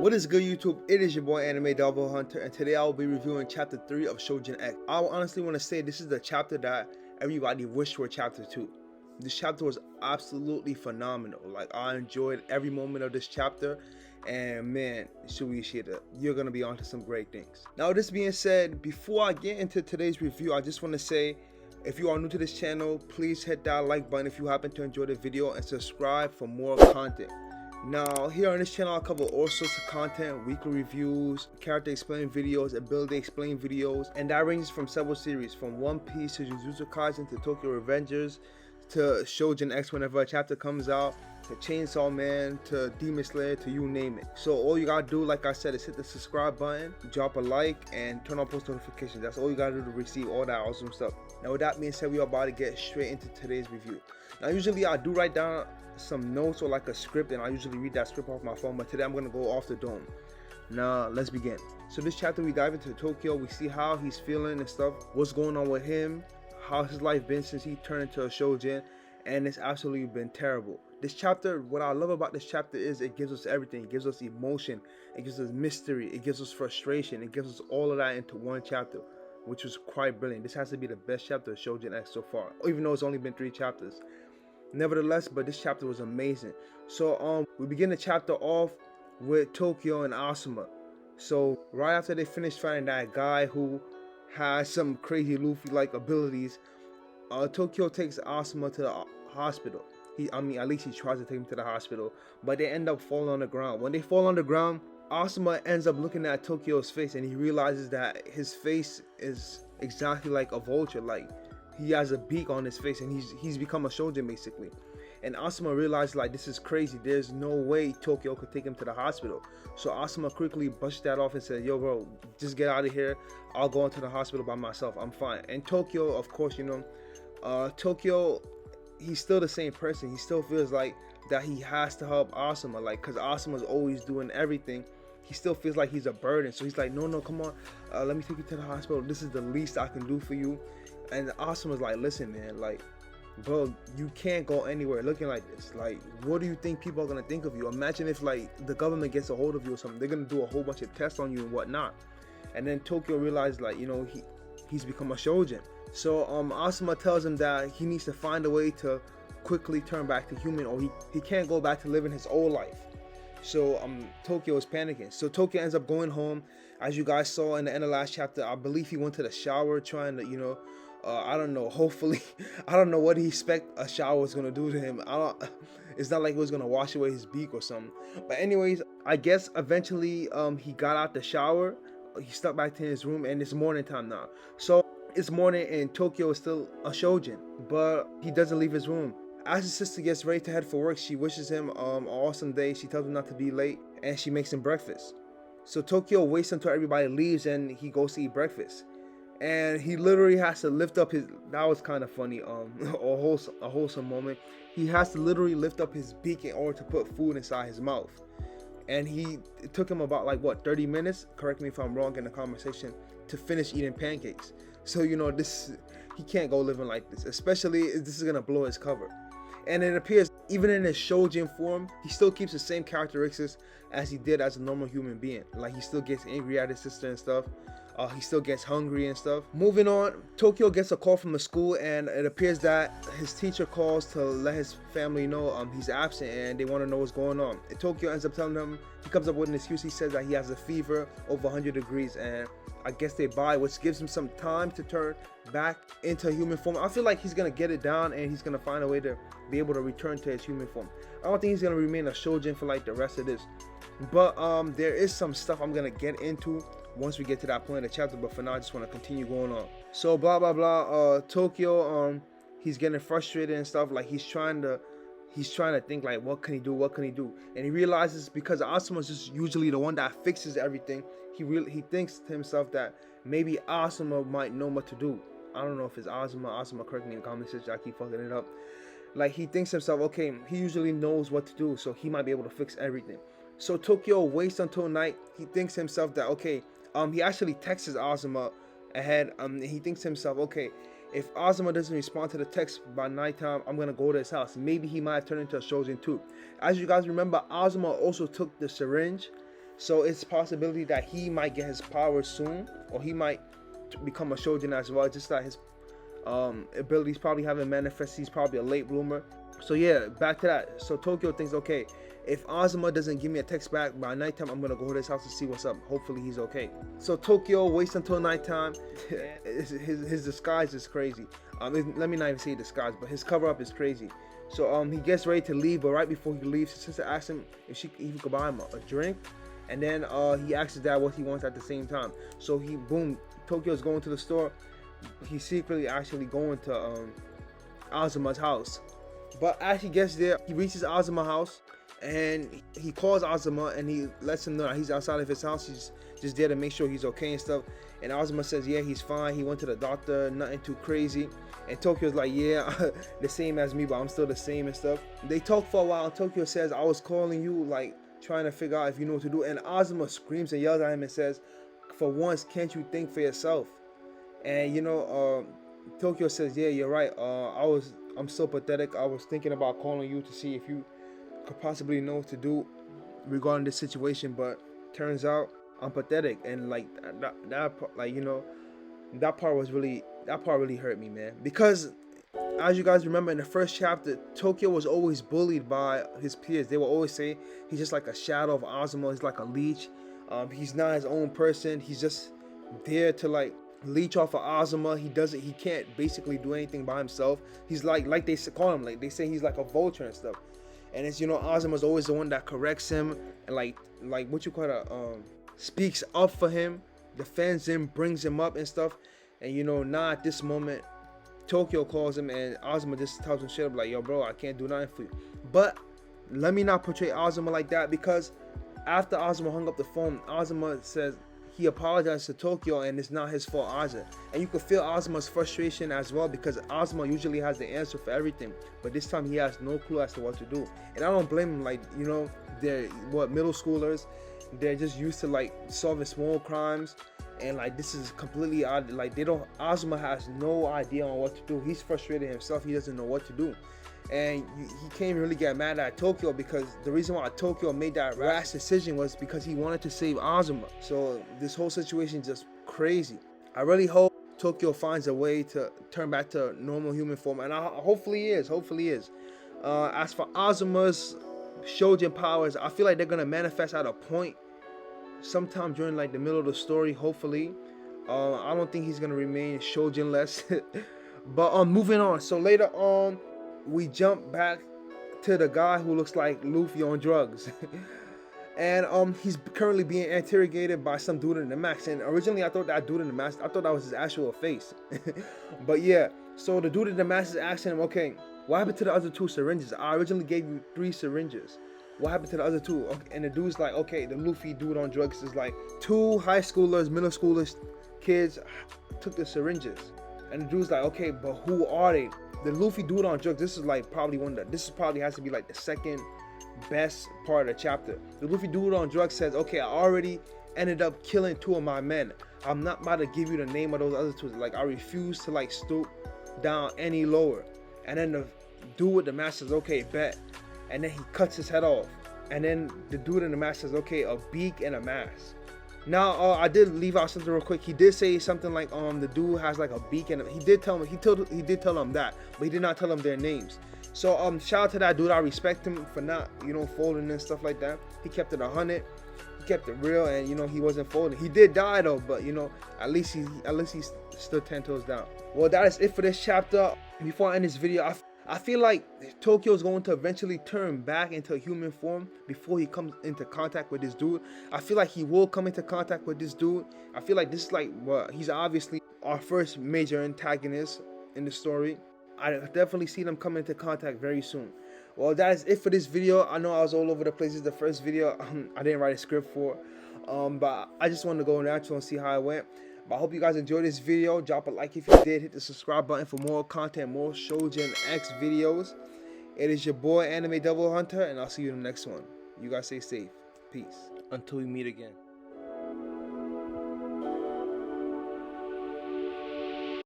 What is good, YouTube? It is your boy Anime Devil Hunter, and today I will be reviewing chapter 3 of Choujin X. I honestly want to say this is the chapter that everybody wished for chapter 2. This chapter was absolutely phenomenal. Like, I enjoyed every moment of this chapter, and man, Shuishida, you're gonna be onto some great things. Now, this being said, before I get into today's review, I just want to say, if you are new to this channel, please hit that like button if you happen to enjoy the video, and subscribe for more content. Now, here on this channel, I cover all sorts of content: weekly reviews, character explain videos, ability explain videos, and that ranges from several series, from One Piece to Jujutsu Kaisen to Tokyo Revengers to Choujin X whenever a chapter comes out, to Chainsaw Man to Demon Slayer, to you name it. So all you gotta do, like I said, is hit the subscribe button, drop a like, and turn on post notifications. That's all you gotta do to receive all that awesome stuff. Now, with that being said, we are about to get straight into today's review. Now, usually I do write down some notes or like a script, and I usually read that script off my phone, but today I'm gonna go off the dome. Now let's begin. So this chapter, we dive into Tokyo. We see how he's feeling and stuff, what's going on with him, how his life been since he turned into a Choujin, and it's absolutely been terrible. This chapter, what I love about this chapter is it gives us everything. It gives us emotion, it gives us mystery, it gives us frustration, it gives us all of that into one chapter, which was quite brilliant. This has to be the best chapter of Choujin X so far, even though it's only been 3 chapters. Nevertheless, but this chapter was amazing. So we begin the chapter off with Tokyo and Asuma. So right after they finish fighting that guy who has some crazy Luffy like abilities, Tokyo takes Asuma to the hospital. At least he tries to take him to the hospital, but they end up falling on the ground. When they fall on the ground, Asuma ends up looking at Tokyo's face, and he realizes that his face is exactly like a vulture. Like, he has a beak on his face, and he's become a Choujin basically. And Asuma realized, like, this is crazy. There's no way Tokyo could take him to the hospital. So Asuma quickly brushed that off and said, yo bro, just get out of here. I'll go into the hospital by myself. I'm fine. And Tokyo, of course, Tokyo, he's still the same person. He still feels like that he has to help Asuma, like, because Asuma's always doing everything. He still feels like he's a burden. So he's like, no, come on, let me take you to the hospital. This is the least I can do for you. And Asuma's like, listen man, like, bro, you can't go anywhere looking like this. Like, what do you think people are gonna think of you? Imagine if, like, the government gets a hold of you or something. They're gonna do a whole bunch of tests on you and whatnot. And then Tokyo realized, like, he's become a Choujin. So Asuma tells him that he needs to find a way to quickly turn back to human, or he can't go back to living his old life. So Tokyo is panicking. So Tokyo ends up going home. As you guys saw in the end of last chapter, I believe he went to the shower trying to, I don't know, hopefully, I don't know what he expect a shower was gonna do to him. It's not like it was gonna wash away his beak or something. But anyways, I guess eventually he got out the shower, he stepped back to his room, and it's morning time now. So it's morning and Tokyo is still a Choujin, but he doesn't leave his room. As his sister gets ready to head for work, she wishes him an awesome day. She tells him not to be late, and she makes him breakfast. So Tokyo waits until everybody leaves, and he goes to eat breakfast. And he literally has to lift up his, that was kind of funny, a wholesome moment. He has to literally lift up his beak in order to put food inside his mouth. And it took him about, like, what, 30 minutes, correct me if I'm wrong in the conversation, to finish eating pancakes. So he can't go living like this, especially if this is gonna blow his cover. And it appears, even in his Choujin form, he still keeps the same characteristics as he did as a normal human being. Like, he still gets angry at his sister and stuff. He still gets hungry and stuff. Moving on, Tokyo gets a call from the school, and it appears that his teacher calls to let his family know he's absent, and they want to know what's going on. And Tokyo ends up telling them, he comes up with an excuse. He says that he has a fever over 100 degrees, and I guess they buy, which gives him some time to turn back into human form. I feel like he's gonna get it down, and he's gonna find a way to be able to return to his human form. I don't think he's gonna remain a Choujin for like the rest of this. But there is some stuff I'm gonna get into once we get to that point in the chapter, but for now I just want to continue going on. So blah blah blah, Tokyo, he's getting frustrated and stuff. Like, he's trying to think, like, what can he do, and he realizes, because Asuma's just usually the one that fixes everything, he thinks to himself that maybe Asuma might know what to do. I don't know if it's Asuma, correct me in the comment section, I keep fucking it up. Like, he thinks to himself, okay, he usually knows what to do, so he might be able to fix everything. So Tokyo waits until night. He thinks to himself that, okay, he actually texts Asuma ahead. He thinks to himself, okay, if Asuma doesn't respond to the text by nighttime, I'm gonna go to his house. Maybe he might turn into a Choujin too. As you guys remember, Asuma also took the syringe So it's a possibility that he might get his powers soon, or he might become a Choujin as well. Just like his abilities probably haven't manifested. He's probably a late bloomer. So yeah, back to that. So Tokyo thinks, okay, if Azuma doesn't give me a text back by nighttime, I'm gonna go to his house to see what's up. Hopefully he's okay. So Tokyo waits until nighttime. his disguise is crazy. Let me not even say disguise, but his cover up is crazy. So he gets ready to leave, but right before he leaves, his sister asks him if he could buy him a drink, and then he asks his dad what he wants at the same time. So Tokyo's going to the store. He's secretly actually going to Azuma's house. But as he gets there, he reaches Azuma's house, and he calls Azuma, and he lets him know that he's outside of his house. He's just there to make sure he's okay and stuff. And Azuma says, yeah, he's fine. He went to the doctor, nothing too crazy. And Tokyo's like, yeah, the same as me, but I'm still the same and stuff. They talk for a while. Tokyo says, I was calling you, like, trying to figure out if you know what to do. And Azuma screams and yells at him and says, for once, can't you think for yourself? And, Tokyo says, yeah, you're right. I'm so pathetic. I was thinking about calling you to see if you could possibly know what to do regarding this situation, but turns out I'm pathetic. And like that part really hurt me, man, because as you guys remember in the first chapter, Tokyo was always bullied by his peers. They will always say he's just like a shadow of Azuma. He's like a leech. He's not his own person. He's just there to like leech off of Azuma. He can't basically do anything by himself. He's like they call him, like they say he's like a vulture and stuff. And it's, Azuma's always the one that corrects him and like what you call it, speaks up for him, defends him, brings him up and stuff. And now at this moment, Tokyo calls him and Azuma just tells him shit up like, yo bro, I can't do nothing for you. But let me not portray Azuma like that, because after Azuma hung up the phone, Azuma says he apologized to Tokyo and it's not his fault either. And you could feel Azuma's frustration as well, because Azuma usually has the answer for everything, but this time he has no clue as to what to do. And I don't blame him. Like, they're middle schoolers. They're just used to like solving small crimes, and like this is completely odd. Like Azuma has no idea on what to do. He's frustrated himself. He doesn't know what to do. And he can't really get mad at Tokyo, because the reason why Tokyo made that rash decision was because he wanted to save Azuma. So this whole situation is just crazy. I really hope Tokyo finds a way to turn back to normal human form, and hopefully he is. As for Azuma's Choujin powers, I feel like they're gonna manifest at a point sometime during like the middle of the story, hopefully. I don't think he's gonna remain Choujin-less. But moving on. So later on, we jump back to the guy who looks like Luffy on drugs. And he's currently being interrogated by some dude in the mask. And originally I thought that dude in the mask, I thought that was his actual face. But yeah, so the dude in the mask is asking him, okay, what happened to the other 2 syringes? I originally gave you 3 syringes. What happened to the other 2? Okay, and the dude's like, okay, the Luffy dude on drugs is like, 2 high schoolers, middle schoolers, kids took the syringes. And the dude's like, okay, but who are they? The Luffy dude on drugs, this is probably has to be like the second best part of the chapter. The Luffy dude on drugs says, okay, I already ended up killing 2 of my men. I'm not about to give you the name of those other 2. Like, I refuse to like stoop down any lower. And then the dude with the mask says, okay, bet. And then he cuts his head off. And then the dude in the mask says, okay, a beak and a mask. Now, I did leave out something real quick. He did say something like, the dude has like a beak, and he did tell him that, but he did not tell him their names. So, shout out to that dude. I respect him for not, folding and stuff like that. He kept it 100. He kept it real, and he wasn't folding. He did die though, but at least he stood 10 toes down. Well, that is it for this chapter. Before I end this video, I feel like Tokyo is going to eventually turn back into human form before he comes into contact with this dude. I feel like he will come into contact with this dude. I feel like this is like, he's obviously our first major antagonist in the story. I definitely see them come into contact very soon. Well, that is it for this video. I know I was all over the place. This is the first video I didn't write a script for. But I just wanted to go natural and see how it went. But I hope you guys enjoyed this video. Drop a like if you did. Hit the subscribe button for more content, more Choujin X videos. It is your boy Anime Double Hunter, and I'll see you in the next one. You guys stay safe. Peace. Until we meet again.